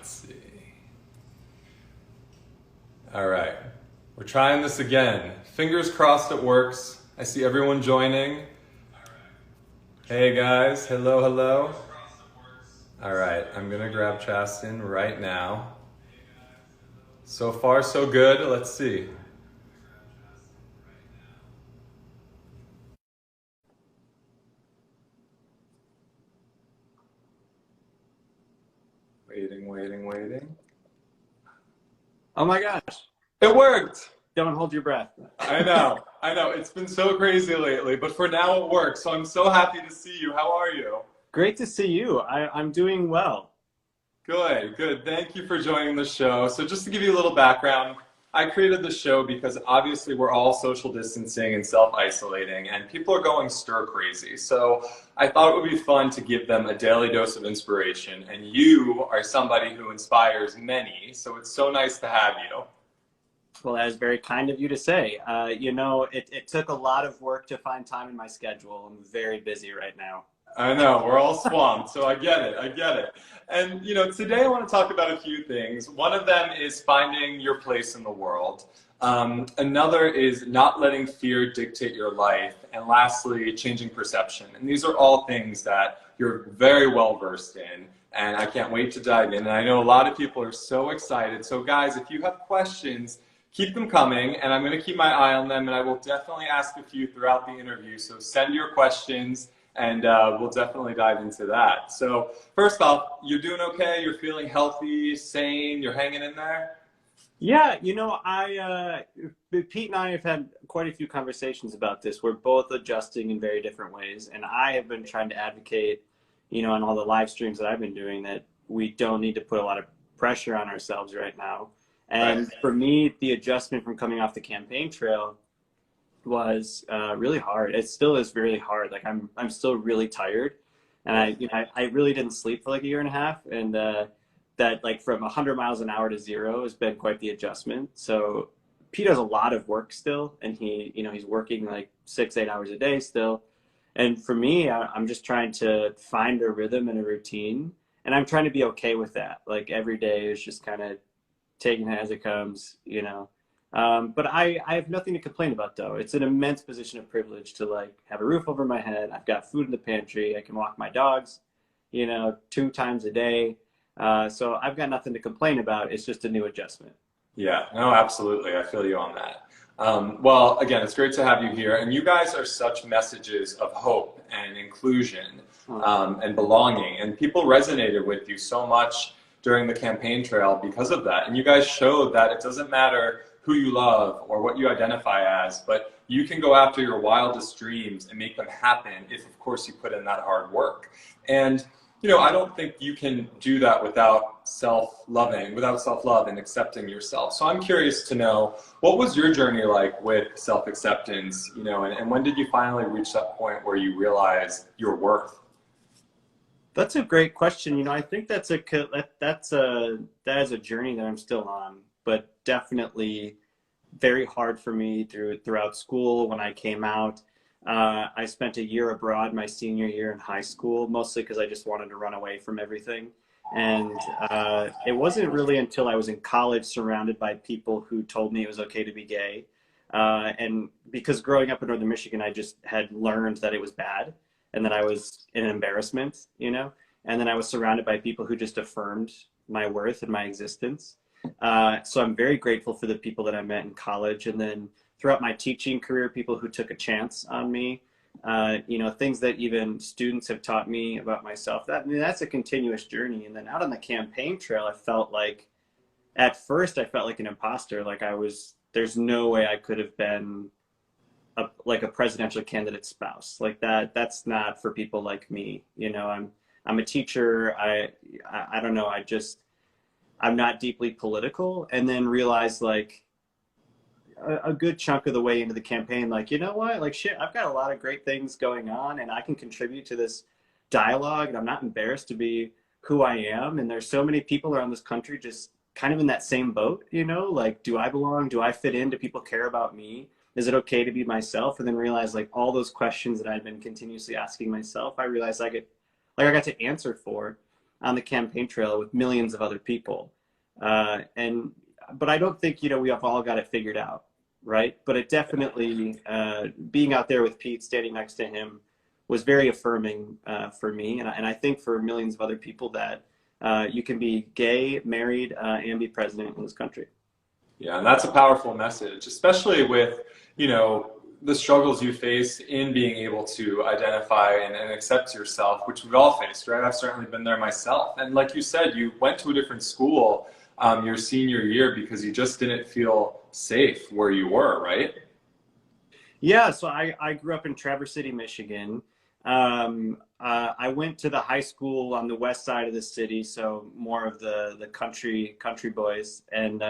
Let's see. All right. We're trying this again. Fingers crossed it works. I see everyone joining. Hey guys, hello, hello. All right, I'm gonna grab Chasten right now. So far, so good. Let's see. Waiting, waiting, waiting. Oh my gosh. It worked! Don't hold your breath. I know, I know. It's been so crazy lately, but for now it works. So I'm so happy to see you. How are you? Great to see you. I'm doing well. Good, good. Thank you for joining the show. So just to give you a little background, I created the show because obviously we're all social distancing and self-isolating and people are going stir crazy. So I thought it would be fun to give them a daily dose of inspiration, and you are somebody who inspires many. So it's so nice to have you. Well, that is very kind of you to say. It took a lot of work to find time in my schedule. I'm very busy right now. I know, we're all swamped, so I get it, I get it. And, today I want to talk about a few things. One of them is finding your place in the world. Another is not letting fear dictate your life. And lastly, changing perception. And these are all things that you're very well versed in. And I can't wait to dive in. And I know a lot of people are so excited. So guys, if you have questions, keep them coming. And I'm going to keep my eye on them. And I will definitely ask a few throughout the interview. So send your questions. And we'll definitely dive into that. So first off, you're doing okay? You're feeling healthy, sane? You're hanging in there? Yeah, Pete and I have had quite a few conversations about this. We're both adjusting in very different ways. And I have been trying to advocate, on all the live streams that I've been doing, that we don't need to put a lot of pressure on ourselves right now. And for me, the adjustment from coming off the campaign trail was really hard. It still is really hard. Like I'm still really tired, and I really didn't sleep for like a year and a half, and that like from 100 miles an hour to zero has been quite the adjustment. So Pete does a lot of work still, and he's working like 6-8 hours a day still. And for me, I'm just trying to find a rhythm and a routine, and I'm trying to be okay with that. Like every day is just kind of taking it as it comes. But I have nothing to complain about, though. It's an immense position of privilege to like have a roof over my head. I've got food in the pantry. I can walk my dogs, 2 times a day. So I've got nothing to complain about. It's just a new adjustment. Yeah, no, absolutely. I feel you on that. Well, again, it's great to have you here. And you guys are such messages of hope and inclusion and belonging. And people resonated with you so much during the campaign trail because of that. And you guys showed that it doesn't matter who you love or what you identify as, but you can go after your wildest dreams and make them happen if, of course, you put in that hard work. And, I don't think you can do that without self-love and accepting yourself. So I'm curious to know, what was your journey like with self-acceptance, and when did you finally reach that point where you realized your worth? That's a great question. I think that is a journey that I'm still on, but definitely very hard for me throughout school. When I came out, I spent a year abroad my senior year in high school, mostly because I just wanted to run away from everything. And it wasn't really until I was in college, surrounded by people who told me it was okay to be gay. And because growing up in Northern Michigan, I just had learned that it was bad and that I was an embarrassment, and then I was surrounded by people who just affirmed my worth and my existence. So I'm very grateful for the people that I met in college, and then throughout my teaching career, people who took a chance on me, things that even students have taught me about myself. That's a continuous journey. And then out on the campaign trail, at first I felt like an imposter. Like there's no way I could have been a presidential candidate spouse. Like that's not for people like me. I'm a teacher. I don't know. I'm not deeply political, and then realized like a good chunk of the way into the campaign, like, you know what, like shit, I've got a lot of great things going on and I can contribute to this dialogue, and I'm not embarrassed to be who I am. And there's so many people around this country just kind of in that same boat, like, do I belong? Do I fit in? Do people care about me? Is it okay to be myself? And then realize like all those questions that I'd been continuously asking myself, I realized I got to answer for. on the campaign trail with millions of other people. But I don't think, we have all got it figured out, right? But it definitely, being out there with Pete, standing next to him, was very affirming for me. And I think for millions of other people that you can be gay, married, and be president in this country. Yeah, and that's a powerful message, especially with, the struggles you face in being able to identify and accept yourself, which we've all faced, right? I've certainly been there myself. And like you said, you went to a different school your senior year because you just didn't feel safe where you were, right? Yeah, so I grew up in Traverse City, Michigan. I went to the high school on the west side of the city, so more of the country boys. And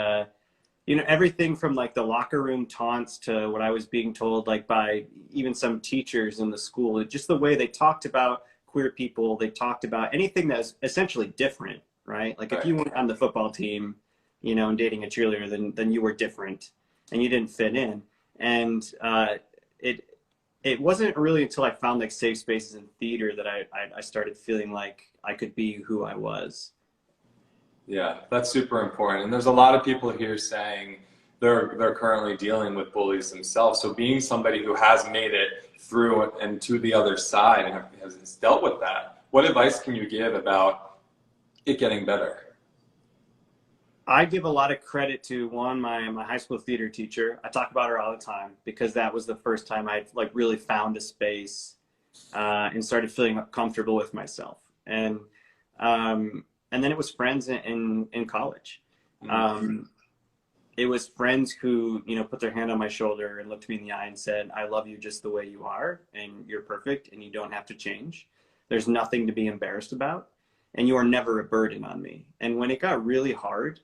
everything from like the locker room taunts to what I was being told like by even some teachers in the school, just the way they talked about queer people, they talked about anything that's essentially different, right? Like if you weren't on the football team, and dating a cheerleader, then you were different and you didn't fit in. And it wasn't really until I found like safe spaces in theater that I started feeling like I could be who I was. Yeah, that's super important. And there's a lot of people here saying they're currently dealing with bullies themselves. So being somebody who has made it through and to the other side and has dealt with that, what advice can you give about it getting better? I give a lot of credit to my high school theater teacher. I talk about her all the time because that was the first time I like really found a space and started feeling comfortable with myself. And then it was friends in college. It was friends who, put their hand on my shoulder and looked me in the eye and said, I love you just the way you are, and you're perfect, and you don't have to change. There's nothing to be embarrassed about, and you are never a burden on me. And when it got really hard,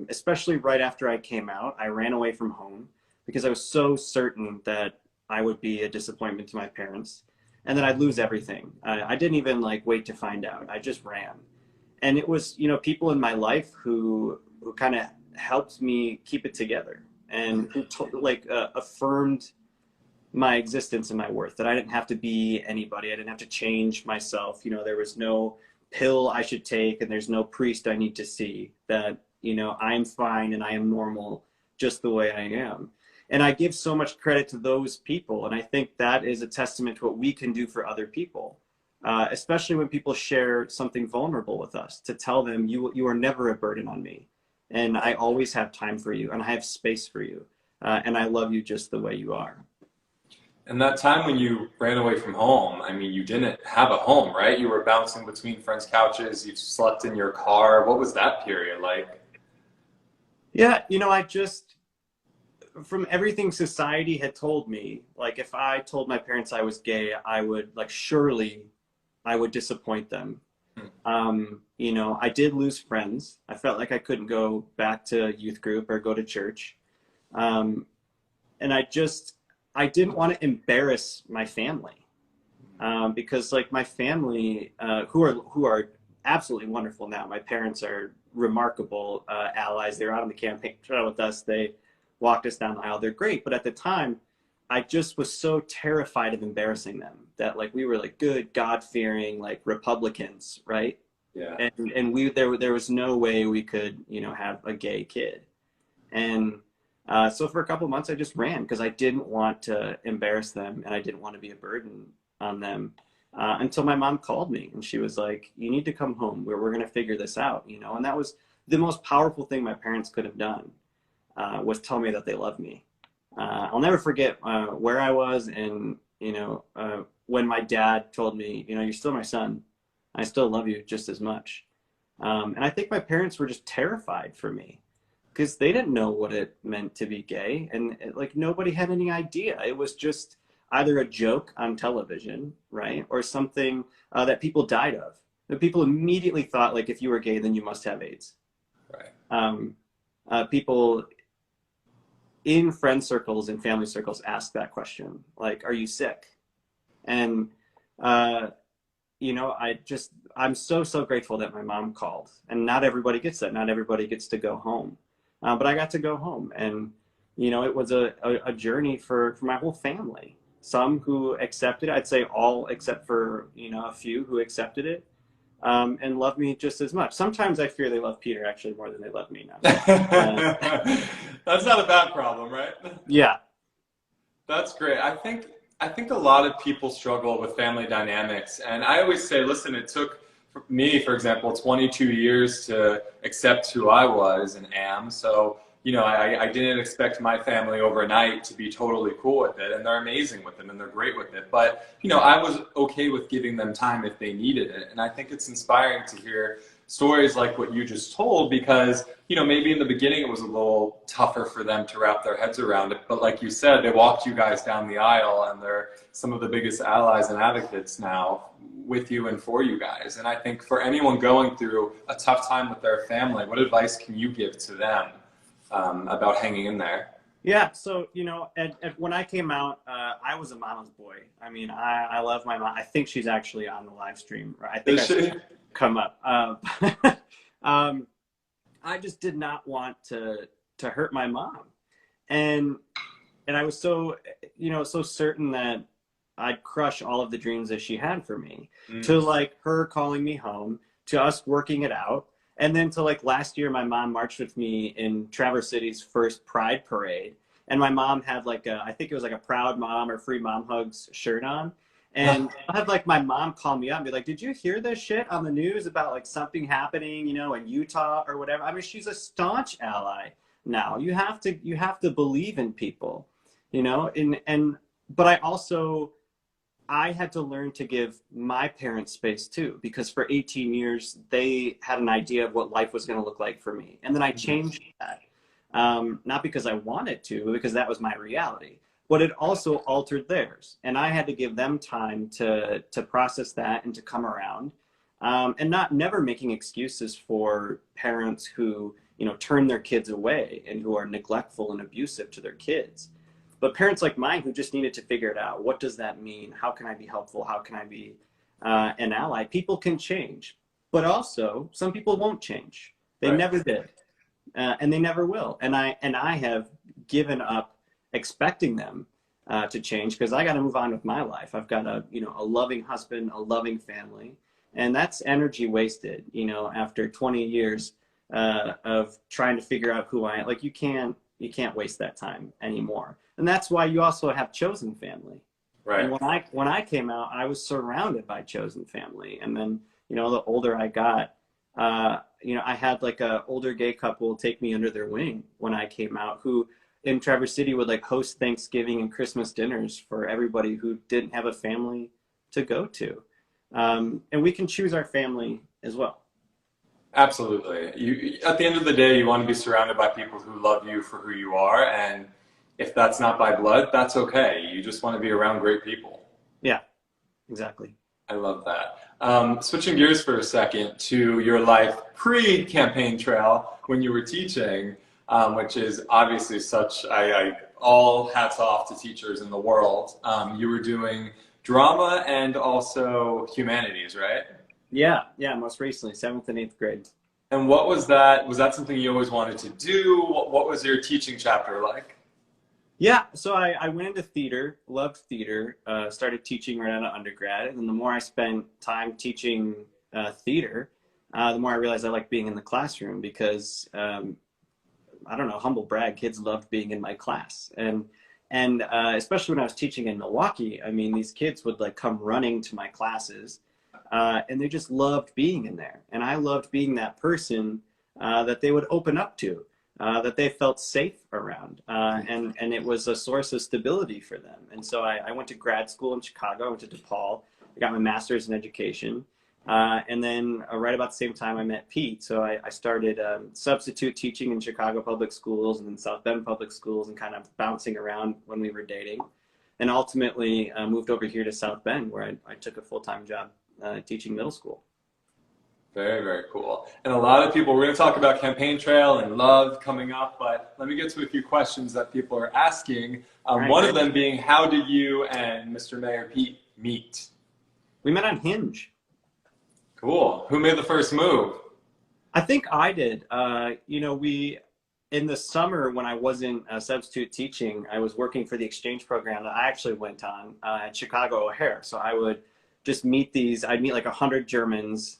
especially right after I came out, I ran away from home because I was so certain that I would be a disappointment to my parents and that I'd lose everything. I didn't even wait to find out. I just ran. And it was, people in my life who kind of helped me keep it together and who affirmed my existence and my worth, that I didn't have to be anybody. I didn't have to change myself. There was no pill I should take and there's no priest I need to see, that, I'm fine and I am normal just the way I am. And I give so much credit to those people. And I think that is a testament to what we can do for other people. Especially when people share something vulnerable with us, to tell them you are never a burden on me, and I always have time for you, and I have space for you, and I love you just the way you are. And that time when you ran away from home, I mean, you didn't have a home, right? You were bouncing between friends' couches, you slept in your car. What was that period like? Yeah, from everything society had told me, like if I told my parents I was gay, I would surely I would disappoint them. I did lose friends. I felt like I couldn't go back to youth group or go to church. And I didn't want to embarrass my family because my family, who are absolutely wonderful now. My parents are remarkable allies. They were out on the campaign trail with us. They walked us down the aisle. They're great. But at the time, I just was so terrified of embarrassing them that we were good, God-fearing, Republicans, right? Yeah. And there was no way we could, have a gay kid. And so for a couple of months, I just ran because I didn't want to embarrass them and I didn't want to be a burden on them until my mom called me and she was like, you need to come home. We're going to figure this out, And that was the most powerful thing my parents could have done was tell me that they love me. I'll never forget where I was and, when my dad told me, you're still my son. I still love you just as much. And I think my parents were just terrified for me because they didn't know what it meant to be gay. And nobody had any idea. It was just either a joke on television, right? Or something that people died of. The people immediately thought if you were gay, then you must have AIDS. Right. People in friend circles and family circles ask that question, are you sick? And, I'm so grateful that my mom called, and not everybody gets that. Not everybody gets to go home. But I got to go home, and, it was a journey for my whole family. Some who accepted it, I'd say all except for, a few who accepted it. and love me just as much. Sometimes I fear they love Peter actually more than they love me now. That's not a bad problem, right? Yeah. That's great. I think a lot of people struggle with family dynamics, and I always say, listen, it took me, for example, 22 years to accept who I was and am. So, you know, I didn't expect my family overnight to be totally cool with it, and they're amazing with it, and they're great with it. But, you know, I was okay with giving them time if they needed it, and I think it's inspiring to hear stories like what you just told, because, you know, maybe in the beginning it was a little tougher for them to wrap their heads around it, but like you said, they walked you guys down the aisle, and they're some of the biggest allies and advocates now with you and for you guys. And I think for anyone going through a tough time with their family, what advice can you give to them about hanging in there? Yeah, so you know, when I came out, I was a mama's boy. I mean, I love my mom. I think she's actually on the live stream. I think Is she? come up. I just did not want to hurt my mom, and I was so, you know, so certain that I'd crush all of the dreams that she had for me. To like her calling me home, to us working it out, and then to like last year, my mom marched with me in Traverse City's first Pride Parade, and my mom had like I think it was like a Proud Mom or Free Mom Hugs shirt on. And I had like my mom call me up and be like, "Did you hear this shit on the news about like something happening, you know, in Utah or whatever?" I mean, she's a staunch ally now. You have to believe in people, you know. But I had to learn to give my parents space too, because for 18 years they had an idea of what life was going to look like for me, and then I changed that, not because I wanted to, but because that was my reality. But it also altered theirs, and I had to give them time to process that and to come around, and never making excuses for parents who, you know, turn their kids away and who are neglectful and abusive to their kids. But parents like mine who just needed to figure it out. What does that mean? How can I be helpful? How can I be an ally? People can change, but also some people won't change. They Right. never did, and they never will. And I have given up expecting them to change, because I got to move on with my life. I've got a loving husband, a loving family, and that's energy wasted. You know, after 20 years of trying to figure out who I am, like you can't waste that time anymore. And that's why you also have chosen family. Right. And when I came out, I was surrounded by chosen family. And then, you know, the older I got, you know, I had like a older gay couple take me under their wing when I came out, who in Traverse City would like host Thanksgiving and Christmas dinners for everybody who didn't have a family to go to. And we can choose our family as well. Absolutely. You, at the end of the day, you want to be surrounded by people who love you for who you are, and if that's not by blood, that's okay. You just want to be around great people. Yeah, exactly. I love that. Switching gears for a second to your life pre-campaign trail when you were teaching, which is obviously such, all hats off to teachers in the world. You were doing drama and also humanities, right? Yeah, most recently, 7th and 8th grade. And what was that? Was that something you always wanted to do? What was your teaching chapter like? Yeah, so I went into theater, loved theater, started teaching right out of undergrad, and then the more I spent time teaching theater, the more I realized I liked being in the classroom, because I don't know, humble brag, kids loved being in my class, and especially when I was teaching in Milwaukee. I mean, these kids would like come running to my classes, and they just loved being in there, and I loved being that person that they would open up to. That they felt safe around, and it was a source of stability for them. And so I went to grad school in Chicago. I went to DePaul. I got my master's in education, and then right about the same time I met Pete. So I started substitute teaching in Chicago public schools and in South Bend public schools, and kind of bouncing around when we were dating, and ultimately moved over here to South Bend, where I took a full-time job teaching middle school. Very, very cool. And a lot of people, we're going to talk about campaign trail and love coming up, but let me get to a few questions that people are asking. Right, one of them being, how did you and Mr. Mayor Pete meet? We met on Hinge. Cool. Who made the first move? I think I did. You know, in the summer when I wasn't substitute teaching, I was working for the exchange program that I actually went on at Chicago O'Hare. So I would just I'd meet like 100 Germans,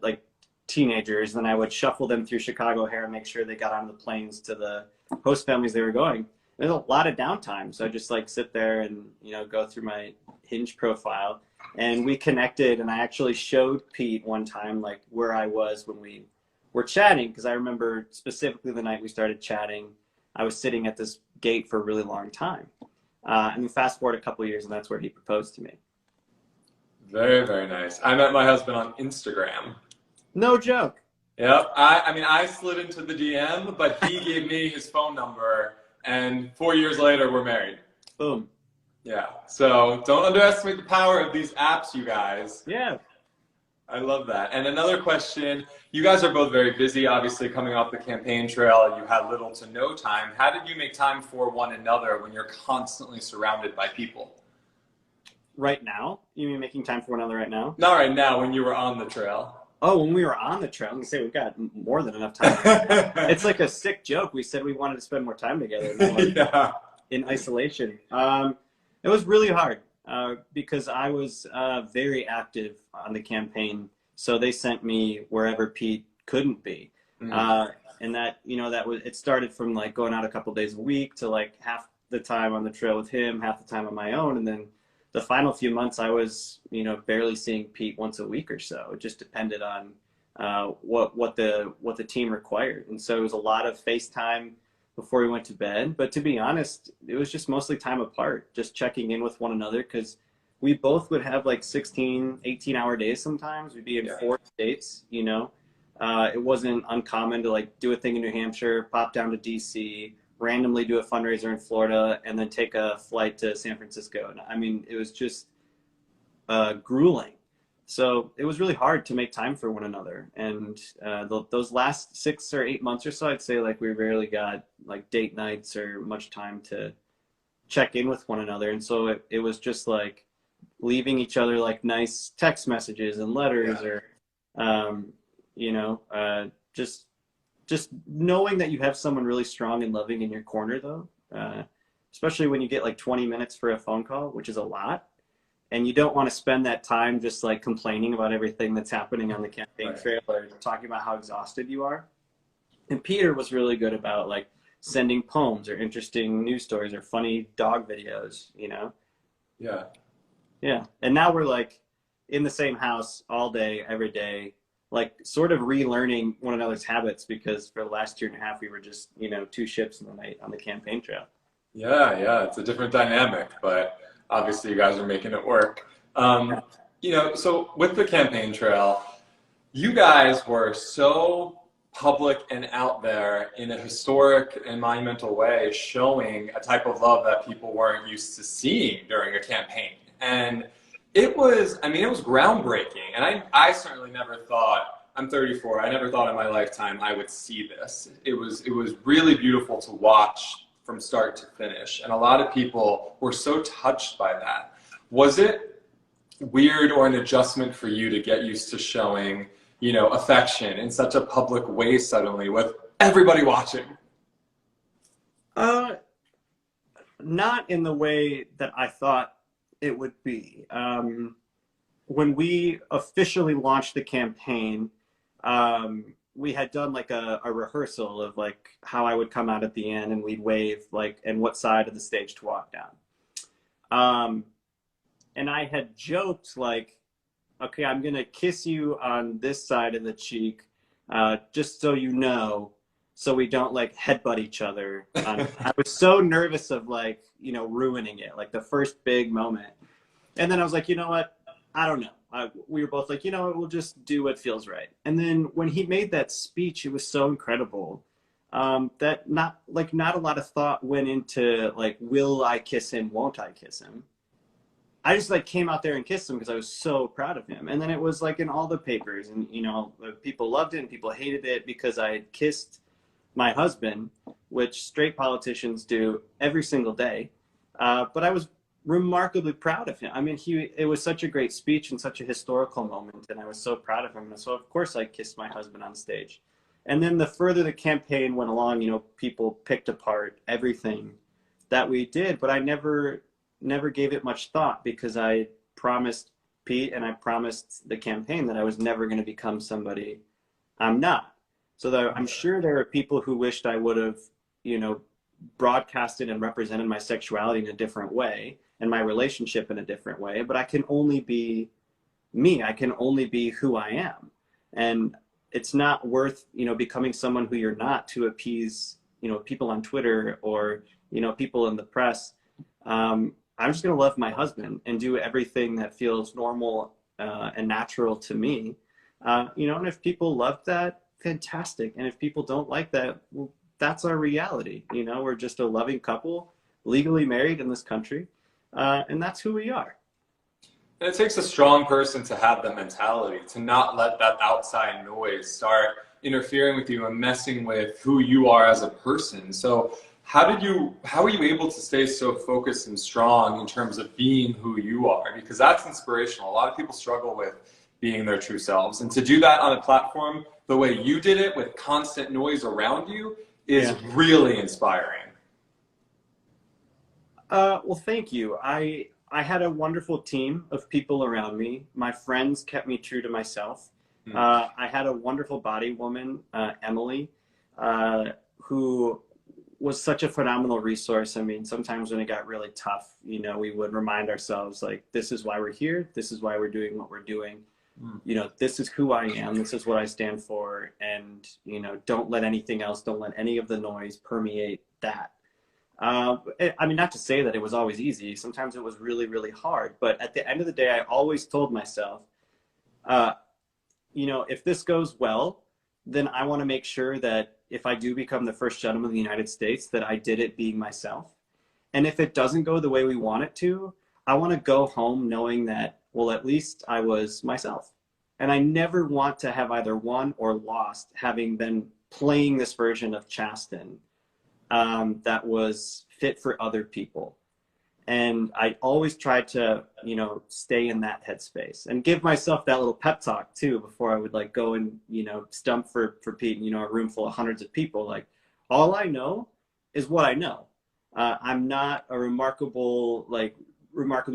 like teenagers, and I would shuffle them through Chicago O'Hare and make sure they got onto the planes to the host families they were going. There's a lot of downtime, so I just like sit there and go through my Hinge profile, and we connected, and I actually showed Pete one time like where I was when we were chatting, because I remember specifically the night we started chatting, I was sitting at this gate for a really long time. And then fast forward a couple of years, and that's where he proposed to me. Very, very nice. I met my husband on Instagram. No joke. Yep. I mean, I slid into the DM, but he gave me his phone number, and 4 years later, we're married. Boom. Yeah. So don't underestimate the power of these apps, you guys. Yeah. I love that. And another question, you guys are both very busy, obviously coming off the campaign trail. You had little to no time. How did you make time for one another when you're constantly surrounded by people? Right now? You mean making time for one another right now? Not right now, when you were on the trail. Oh, when we were on the trail, I'm going to say we've got more than enough time. It's like a sick joke. We said we wanted to spend more time together. Yeah. In isolation. It was really hard because I was very active on the campaign. So they sent me wherever Pete couldn't be. Mm-hmm. And that, it started from like going out a couple days a week to like half the time on the trail with him, half the time on my own. And then the final few months I was, barely seeing Pete once a week or so. It just depended on what the team required. And so it was a lot of FaceTime before we went to bed. But to be honest, it was just mostly time apart, just checking in with one another, because we both would have like 16, 18-hour days sometimes. We'd be in 4 states, It wasn't uncommon to like do a thing in New Hampshire, pop down to DC, randomly do a fundraiser in Florida, and then take a flight to San Francisco. I mean, it was just grueling. So it was really hard to make time for one another. And those last 6 or 8 months or so, I'd say like we rarely got like date nights or much time to check in with one another. And so it was just like leaving each other like nice text messages and letters, or, just knowing that you have someone really strong and loving in your corner, though, especially when you get like 20 minutes for a phone call, which is a lot. And you don't want to spend that time just like complaining about everything that's happening on the campaign trail, or talking about how exhausted you are. And Peter was really good about like sending poems or interesting news stories or funny dog videos, Yeah. Yeah. And now we're like in the same house all day, every day, like sort of relearning one another's habits, because for the last 1.5 years, we were just, 2 ships in the night on the campaign trail. Yeah. It's a different dynamic, but obviously you guys are making it work. So with the campaign trail, you guys were so public and out there in a historic and monumental way, showing a type of love that people weren't used to seeing during a campaign. And it was groundbreaking. And I certainly never thought, I'm 34, I never thought in my lifetime I would see this. It was really beautiful to watch from start to finish. And a lot of people were so touched by that. Was it weird or an adjustment for you to get used to showing, affection in such a public way suddenly with everybody watching? Not in the way that I thought it would be. When we officially launched the campaign, we had done like a rehearsal of like how I would come out at the end, and we'd wave like, and what side of the stage to walk down. And I had joked like, okay, I'm going to kiss you on this side of the cheek, just so you know, so we don't like headbutt each other. I was so nervous of like, ruining it, like the first big moment. And then I was like, you know what? I don't know. We were both like, we'll just do what feels right. And then when he made that speech, it was so incredible that not a lot of thought went into like, will I kiss him? Won't I kiss him? I just like came out there and kissed him because I was so proud of him. And then it was like in all the papers, and people loved it and people hated it because I had kissed my husband, which straight politicians do every single day. But I was remarkably proud of him. I mean, it was such a great speech and such a historical moment, and I was so proud of him. And so of course I kissed my husband on stage. And then the further the campaign went along, people picked apart everything that we did, but I never gave it much thought, because I promised Pete, and I promised the campaign that I was never going to become somebody I'm not. So I'm sure there are people who wished I would have, you know, broadcasted and represented my sexuality in a different way and my relationship in a different way, but I can only be me. I can only be who I am. And it's not worth, you know, becoming someone who you're not to appease, you know, people on Twitter or, you know, people in the press. I'm just going to love my husband and do everything that feels normal and natural to me. You know, and if people love that, fantastic. And if people don't like that, well, that's our reality. You know, we're just a loving couple, legally married in this country, and that's who we are. And it takes a strong person to have that mentality, to not let that outside noise start interfering with you and messing with who you are as a person. So how were you able to stay so focused and strong in terms of being who you are? Because that's inspirational. A lot of people struggle with being their true selves. And to do that on a platform the way you did it with constant noise around you is really inspiring. Well, thank you. I had a wonderful team of people around me. My friends kept me true to myself. I had a wonderful body woman, Emily, who was such a phenomenal resource. I mean, sometimes when it got really tough, you know, we would remind ourselves, like, this is why we're here. This is why we're doing what we're doing. You know, this is who I am. This is what I stand for. And, you know, don't let anything else, don't let any of the noise permeate that. I mean, not to say that it was always easy. Sometimes it was really, really hard. But at the end of the day, I always told myself, you know, if this goes well, then I want to make sure that if I do become the first gentleman of the United States, that I did it being myself. And if it doesn't go the way we want it to, I want to go home knowing that, well, at least I was myself. And I never want to have either won or lost having been playing this version of Chasten that was fit for other people. And I always tried to, you know, stay in that headspace and give myself that little pep talk too before I would like go and, you know, stump for Pete, you know, a room full of hundreds of people. Like, all I know is what I know. I'm not a remarkably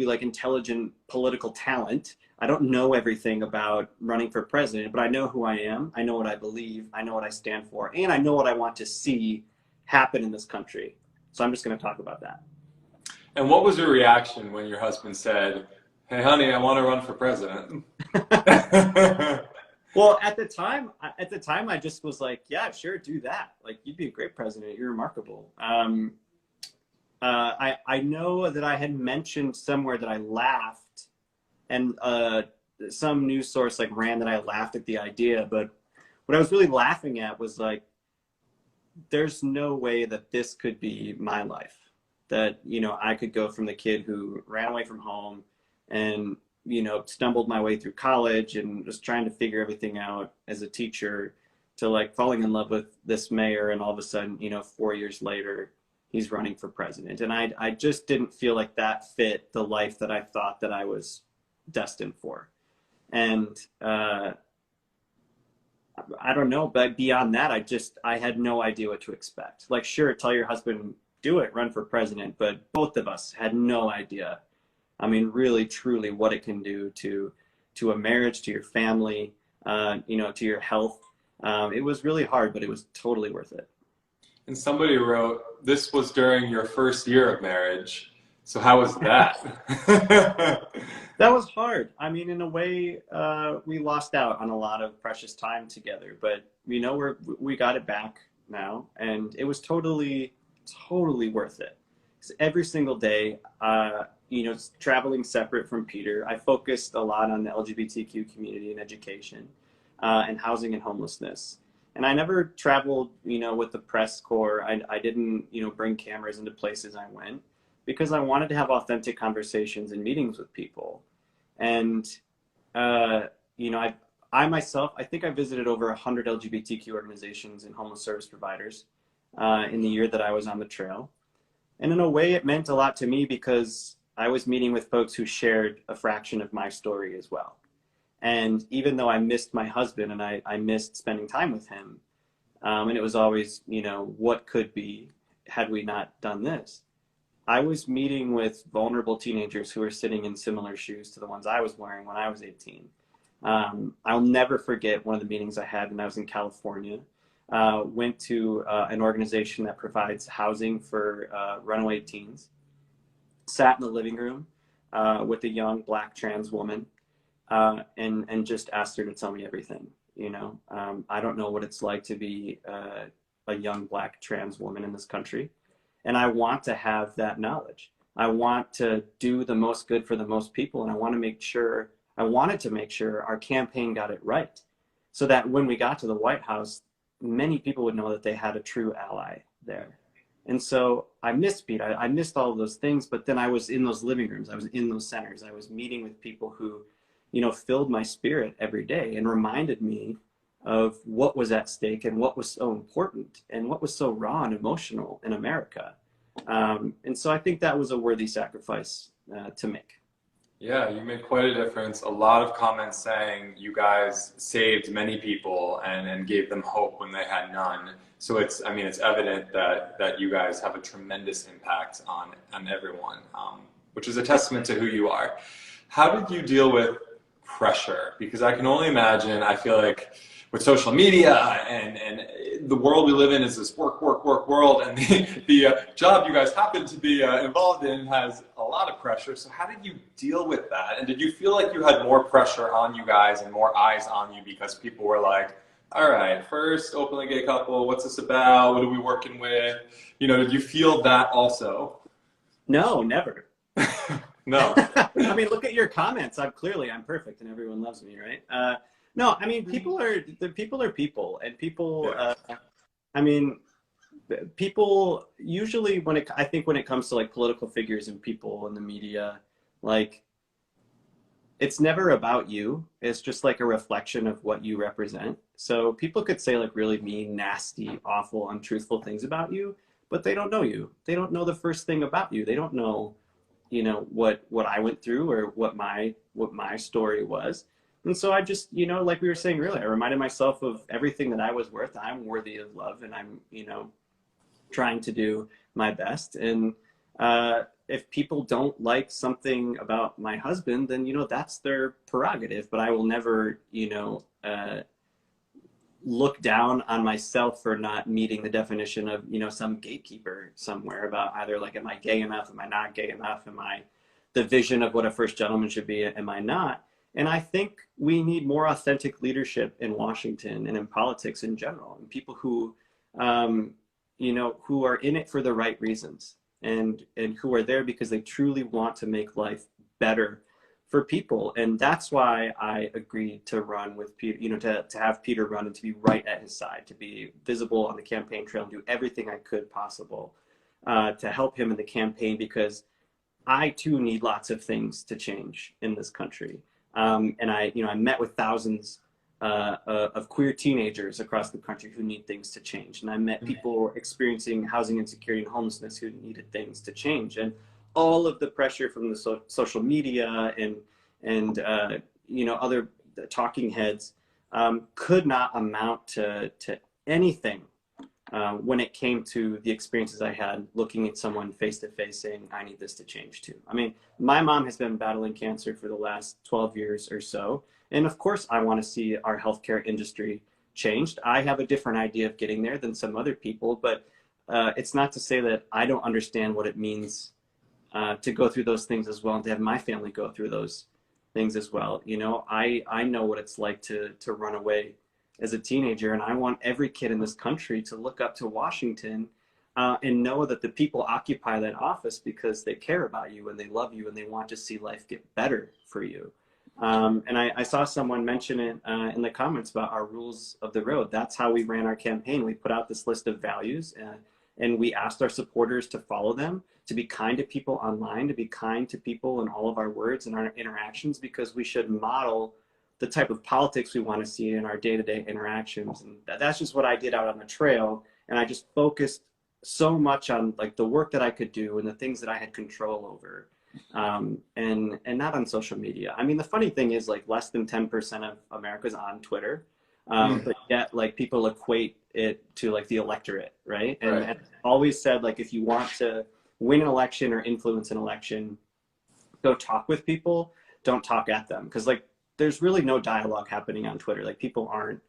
like intelligent political talent. I don't know everything about running for president, but I know who I am. I know what I believe. I know what I stand for, and I know what I want to see happen in this country. So I'm just going to talk about that. And what was your reaction when your husband said, "Hey, honey, I want to run for president"? Well, at the time, I just was like, yeah, sure, do that. Like, you'd be a great president. You're remarkable. I know that I had mentioned somewhere that I laughed, and some news source like ran that I laughed at the idea. But what I was really laughing at was like, there's no way that this could be my life. That, you know, I could go from the kid who ran away from home and, you know, stumbled my way through college and was trying to figure everything out as a teacher to like falling in love with this mayor. And all of a sudden, you know, 4 years later, he's running for president. And I just didn't feel like that fit the life that I thought that I was destined for. And I don't know, but beyond that, I had no idea what to expect. Like, sure, tell your husband, do it, run for president. But both of us had no idea. I mean, really, truly what it can do to a marriage, to your family, you know, to your health. It was really hard, but it was totally worth it. And somebody wrote, this was during your first year of marriage. So how was that? That was hard. I mean, in a way, we lost out on a lot of precious time together, but you know, we got it back now, and it was totally worth it. 'Cause every single day, you know, traveling separate from Peter, I focused a lot on the LGBTQ community and education, and housing and homelessness. And I never traveled, you know, with the press corps. I didn't, you know, bring cameras into places I went because I wanted to have authentic conversations and meetings with people. And, you know, I myself, I think I visited over 100 LGBTQ organizations and homeless service providers in the year that I was on the trail. And in a way, it meant a lot to me because I was meeting with folks who shared a fraction of my story as well. And even though I missed my husband and I missed spending time with him, and it was always, you know, what could be had we not done this? I was meeting with vulnerable teenagers who were sitting in similar shoes to the ones I was wearing when I was 18. I'll never forget one of the meetings I had when I was in California. Went to an organization that provides housing for runaway teens. Sat in the living room with a young Black trans woman and just asked her to tell me everything. You know, I don't know what it's like to be a young Black trans woman in this country. And I want to have that knowledge. I want to do the most good for the most people. And I wanted to make sure our campaign got it right. So that when we got to the White House, many people would know that they had a true ally there. And so I missed Pete. I missed all of those things, but then I was in those living rooms. I was in those centers. I was meeting with people who, you know, filled my spirit every day and reminded me of what was at stake and what was so important and what was so raw and emotional in America. And so I think that was a worthy sacrifice to make. Yeah, you made quite a difference. A lot of comments saying you guys saved many people and gave them hope when they had none. So it's evident that you guys have a tremendous impact on everyone, which is a testament to who you are. How did you deal with pressure? Because I can only imagine, I feel like with social media and the world we live in is this work world, and the job you guys happen to be involved in has a lot of pressure. So how did you deal with that? And did you feel like you had more pressure on you guys and more eyes on you because people were like, all right, first openly gay couple, what's this about? What are we working with? You know, did you feel that also? No, never. No. I mean, look at your comments. I'm perfect and everyone loves me, right? No, I mean, people are people, and people, Yeah. I mean, people usually I think when it comes to like political figures and people in the media, like it's never about you. It's just like a reflection of what you represent. So people could say like really mean, nasty, awful, untruthful things about you, but they don't know you. They don't know the first thing about you. They don't know, you know, what I went through or what my story was. And so I just, you know, like we were saying earlier, I reminded myself of everything that I was worth. I'm worthy of love, and I'm, you know, trying to do my best. And if people don't like something about my husband, then, you know, that's their prerogative. But I will never, you know, look down on myself for not meeting the definition of, you know, some gatekeeper somewhere about either like, am I gay enough? Am I not gay enough? Am I the vision of what a first gentleman should be? Am I not? And I think we need more authentic leadership in Washington and in politics in general, and people who, you know, who are in it for the right reasons and who are there because they truly want to make life better for people. And that's why I agreed to run with Peter, you know, to have Peter run and to be right at his side, to be visible on the campaign trail and do everything I could possible to help him in the campaign, because I too need lots of things to change in this country. And I met with thousands of queer teenagers across the country who need things to change. And I met people experiencing housing insecurity and homelessness who needed things to change. And all of the pressure from the social media and you know, other talking heads could not amount to anything when it came to the experiences I had looking at someone face to face saying, I need this to change too. I mean, my mom has been battling cancer for the last 12 years or so. And of course, I want to see our healthcare industry changed. I have a different idea of getting there than some other people, but it's not to say that I don't understand what it means to go through those things as well, and to have my family go through those things as well. You know, I know what it's like to run away as a teenager, and I want every kid in this country to look up to Washington and know that the people occupy that office because they care about you and they love you and they want to see life get better for you. And I saw someone mention it in the comments about our rules of the road. That's how we ran our campaign. We put out this list of values and we asked our supporters to follow them, to be kind to people online, to be kind to people in all of our words and our interactions, because we should model the type of politics we want to see in our day-to-day interactions. And that's just what I did out on the trail. And I just focused so much on like the work that I could do and the things that I had control over, and not on social media. I mean, the funny thing is like less than 10% of America's on Twitter, but yet like people equate it to like the electorate, right? And I always said like, if you want to win an election or influence an election, go talk with people, don't talk at them. Because like there's really no dialogue happening on Twitter. Like people aren't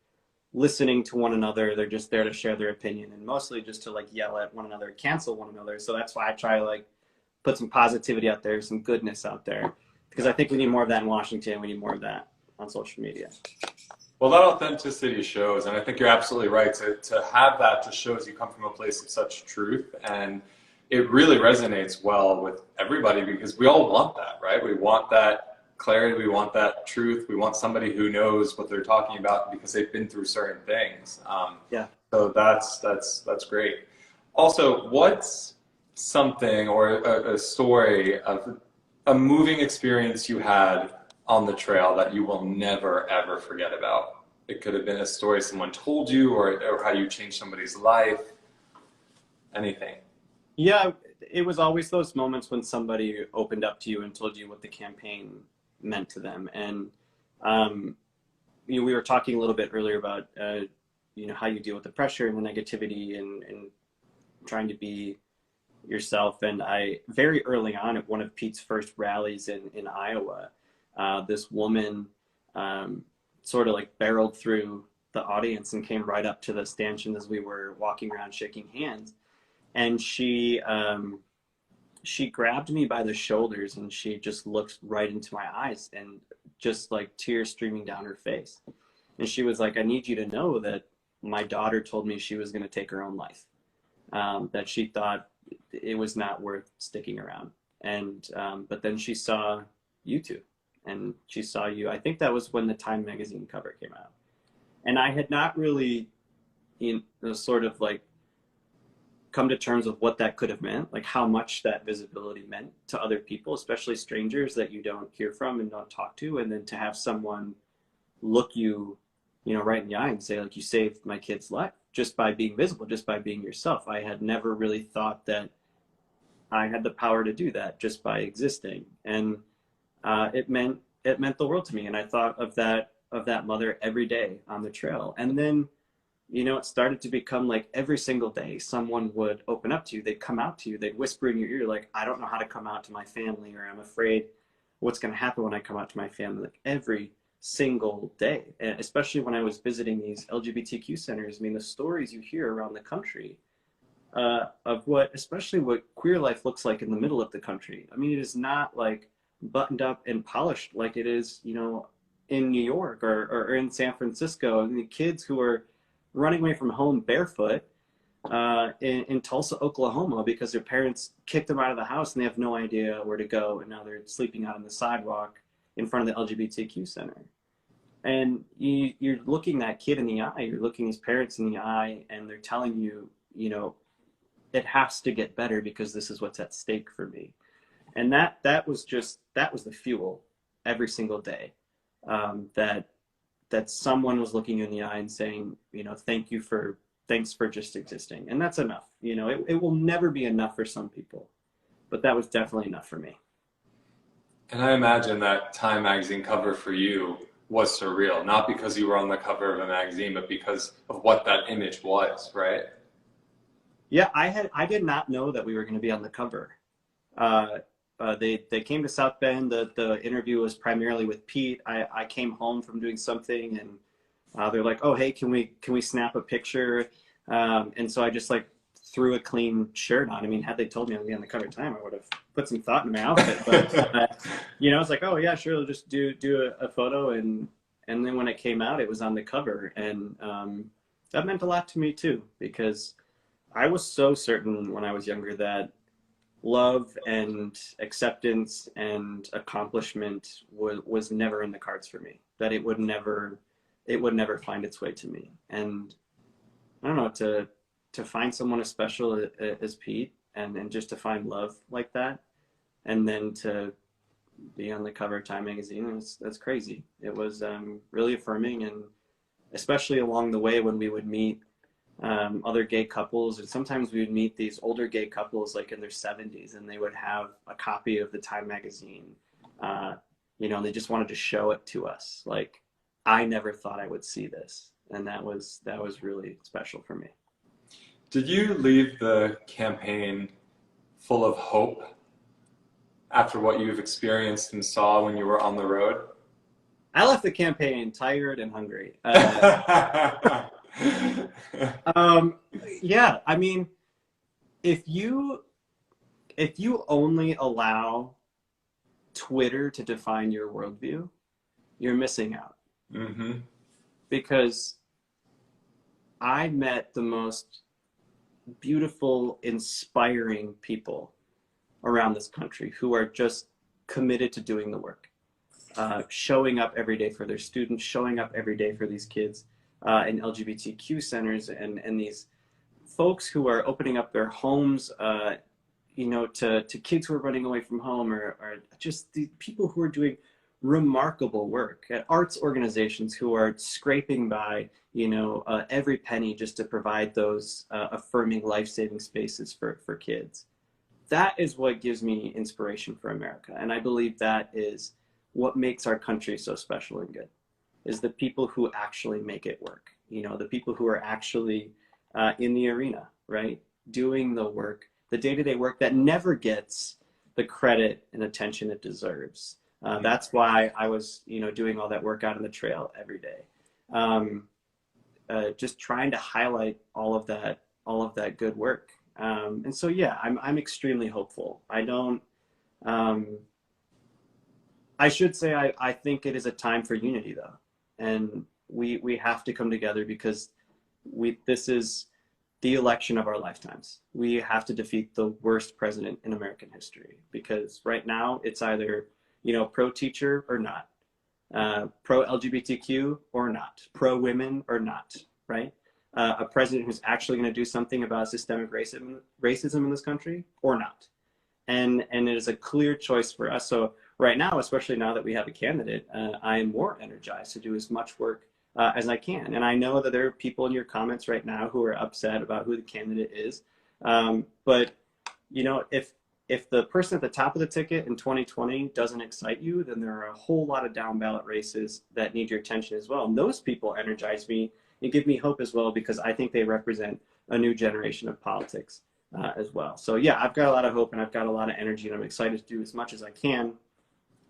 listening to one another. They're just there to share their opinion and mostly just to like yell at one another, cancel one another. So that's why I try to like put some positivity out there, some goodness out there, because I think we need more of that in Washington. We need more of that on social media. Well, that authenticity shows, and I think you're absolutely right. To have that just shows you come from a place of such truth, and it really resonates well with everybody because we all want that, right? We want that clarity, we want that truth, we want somebody who knows what they're talking about because they've been through certain things. Yeah. So that's great. Also, what's something or a story of a moving experience you had on the trail that you will never ever forget about? It could have been a story someone told you or how you changed somebody's life, anything. Yeah, it was always those moments when somebody opened up to you and told you what the campaign meant to them. And you know, we were talking a little bit earlier about you know, how you deal with the pressure and the negativity and trying to be yourself. And I very early on at one of Pete's first rallies in Iowa, this woman sort of like barreled through the audience and came right up to the stanchion as we were walking around shaking hands. And she grabbed me by the shoulders and she just looked right into my eyes and just like tears streaming down her face. And she was like, I need you to know that my daughter told me she was going to take her own life, that she thought it was not worth sticking around. And but then she saw you two, and she saw you. I think that was when the Time magazine cover came out. And I had not really, you know, sort of like come to terms with what that could have meant, like how much that visibility meant to other people, especially strangers that you don't hear from and don't talk to. And then to have someone look you, you know, right in the eye and say, like, you saved my kid's life just by being visible, just by being yourself. I had never really thought that I had the power to do that just by existing. And it meant the world to me. And I thought of that mother every day on the trail. And then, you know, it started to become like every single day someone would open up to you. They'd come out to you. They'd whisper in your ear, like, I don't know how to come out to my family, or I'm afraid what's going to happen when I come out to my family. Like every single day, and especially when I was visiting these LGBTQ centers. I mean, the stories you hear around the country of especially what queer life looks like in the middle of the country. I mean, it is not like buttoned up and polished like it is, you know, in New York or in San Francisco. I mean, the kids who are running away from home barefoot in Tulsa, Oklahoma, because their parents kicked them out of the house and they have no idea where to go. And now they're sleeping out on the sidewalk in front of the LGBTQ center. And you're looking that kid in the eye, you're looking his parents in the eye, and they're telling you, you know, it has to get better because this is what's at stake for me. And that was the fuel every single day, that someone was looking you in the eye and saying, you know, thanks for just existing. And that's enough. You know, it will never be enough for some people, but that was definitely enough for me. And I imagine that Time magazine cover for you was surreal, not because you were on the cover of a magazine, but because of what that image was, right? Yeah, I did not know that we were going to be on the cover. They came to South Bend. The interview was primarily with Pete. I came home from doing something, and they're like, "Oh, hey, can we snap a picture?" And so I just like threw a clean shirt on. I mean, had they told me I'd be on the cover of Time, I would have put some thought in my outfit. But you know, it's like, "Oh yeah, sure, I'll just do a photo." And then when it came out, it was on the cover, and that meant a lot to me too, because I was so certain when I was younger that love and acceptance and accomplishment was never in the cards for me, that it would never find its way to me. And I don't know, to find someone as special as Pete and just to find love like that, and then to be on the cover of Time magazine, that's crazy. It was really affirming, and especially along the way when we would meet other gay couples, and sometimes we would meet these older gay couples like in their 70s, and they would have a copy of the Time magazine, you know, and they just wanted to show it to us. Like, I never thought I would see this, and that was really special for me. Did you leave the campaign full of hope after what you've experienced and saw when you were on the road? I left the campaign tired and hungry. Yeah, I mean, if you only allow Twitter to define your worldview, you're missing out. Mm-hmm. Because I met the most beautiful, inspiring people around this country who are just committed to doing the work, showing up every day for their students, showing up every day for these kids in LGBTQ centers, and these folks who are opening up their homes, to kids who are running away from home, or just the people who are doing remarkable work at arts organizations who are scraping by, every penny just to provide those affirming, life-saving spaces for kids. That is what gives me inspiration for America. And I believe that is what makes our country so special and good, is the people who actually make it work. The people who are actually in the arena, right? Doing the work, the day-to-day work that never gets the credit and attention it deserves. That's why I was, doing all that work out on the trail every day. Just trying to highlight all of that good work. And so, yeah, I'm extremely hopeful. I should say, I think it is a time for unity, though. And we have to come together, because this is the election of our lifetimes. We have to defeat the worst president in American history, because right now it's either, pro-teacher or not, pro-LGBTQ or not, pro-women or not, right? A president who's actually going to do something about systemic racism in this country or not. And it is a clear choice for us. So right now, especially now that we have a candidate, I am more energized to do as much work as I can. And I know that there are people in your comments right now who are upset about who the candidate is. But, if the person at the top of the ticket in 2020 doesn't excite you, then there are a whole lot of down ballot races that need your attention as well. And those people energize me and give me hope as well, because I think they represent a new generation of politics as well. So yeah, I've got a lot of hope and I've got a lot of energy, and I'm excited to do as much as I can,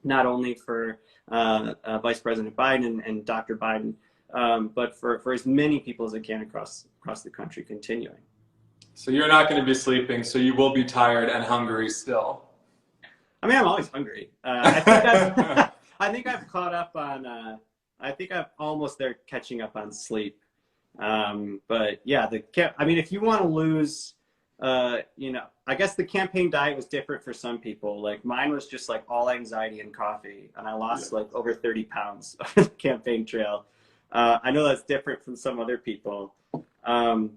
not only for Vice President Biden and Dr. Biden, but for as many people as I can across the country, continuing. So you're not going to be sleeping, so you will be tired and hungry still. I mean, I'm always hungry. I think I've caught up on, I think I'm almost there catching up on sleep. But yeah, if you want to lose, I guess the campaign diet was different for some people. Like mine was just like all anxiety and coffee, and I lost like over 30 pounds on the campaign trail. I know that's different from some other people.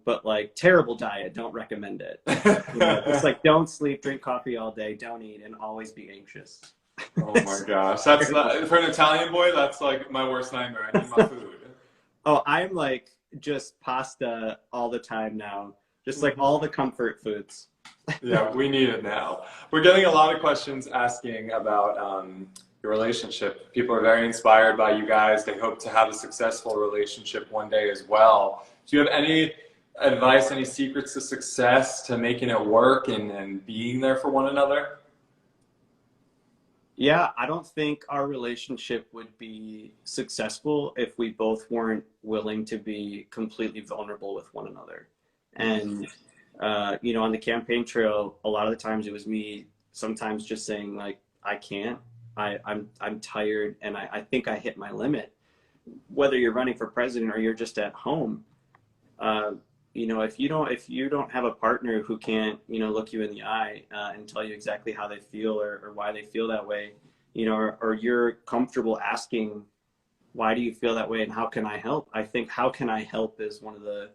But like terrible diet, don't recommend it. It's like don't sleep, drink coffee all day, don't eat, and always be anxious. Oh my gosh, that's for an Italian boy. That's like my worst nightmare. I need my food. Oh, I'm like just pasta all the time now, just like all the comfort foods. Yeah, we need it now. We're getting a lot of questions asking about your relationship. People are very inspired by you guys. They hope to have a successful relationship one day as well. Do you have any advice, any secrets to success, to making it work and being there for one another? Yeah, I don't think our relationship would be successful if we both weren't willing to be completely vulnerable with one another. And, on the campaign trail, a lot of the times it was me sometimes just saying like, I can't, I'm tired, and I think I hit my limit. Whether you're running for president or you're just at home, if you don't have a partner who can't, look you in the eye and tell you exactly how they feel or why they feel that way, or you're comfortable asking, why do you feel that way and how can I help? I think how can I help is one of the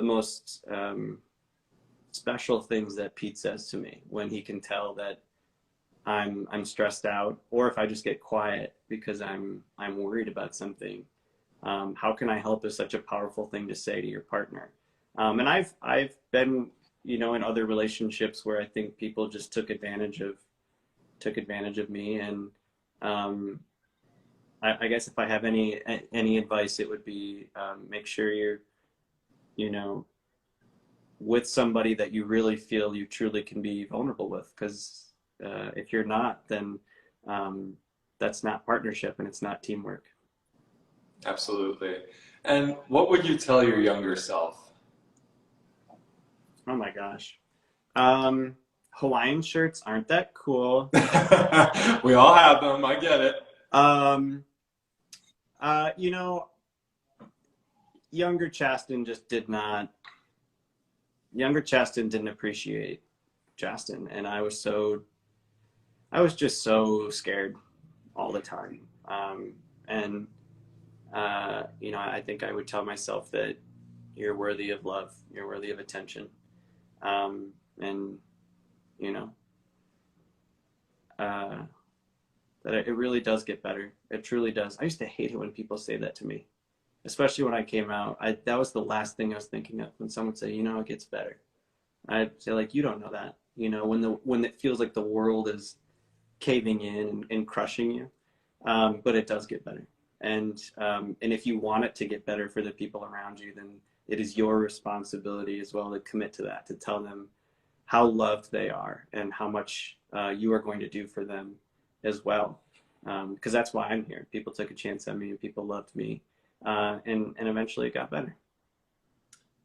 most special things that Pete says to me when he can tell that I'm stressed out, or if I just get quiet because I'm worried about something. How can I help is such a powerful thing to say to your partner. And I've been, in other relationships where I think people just took advantage of me. And I guess if I have any advice, it would be make sure you're, with somebody that you really feel you truly can be vulnerable with. Because if you're not, then that's not partnership and it's not teamwork. Absolutely. And what would you tell your younger self? Oh my gosh. Hawaiian shirts aren't that cool. We all have them. I get it. You know, younger Chasten didn't appreciate Chasten, and I was just so scared all the time. You know, I think I would tell myself that you're worthy of love, you're worthy of attention. And you know, that it really does get better. It truly does. I used to hate it when people say that to me, especially when I came out. That was the last thing I was thinking of when someone said, you know, it gets better. I'd say, like, you don't know that. You know, when it feels like the world is caving in and crushing you, but it does get better. And if you want it to get better for the people around you, then it is your responsibility as well to commit to that, to tell them how loved they are and how much you are going to do for them as well. Because that's why I'm here. People took a chance on me and people loved me. And eventually it got better.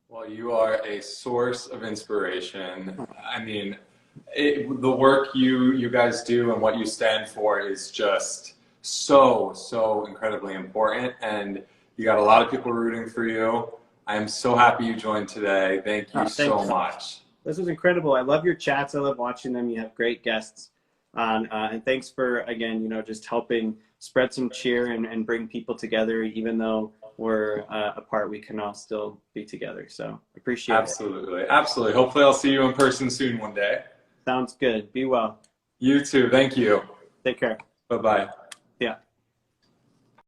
Well, you are a source of inspiration. I mean, the work you guys do and what you stand for is just so incredibly important. And you got a lot of people rooting for you. I'm so happy you joined today. Thank you so much. This was incredible. I love your chats. I love watching them. You have great guests on, and thanks for, again, you know, just helping spread some cheer and bring people together. Even though we're apart, we can all still be together. So appreciate it. Absolutely. Hopefully I'll see you in person soon one day. Sounds good. Be well. You too. Thank you. Take care. Bye-bye. Yeah.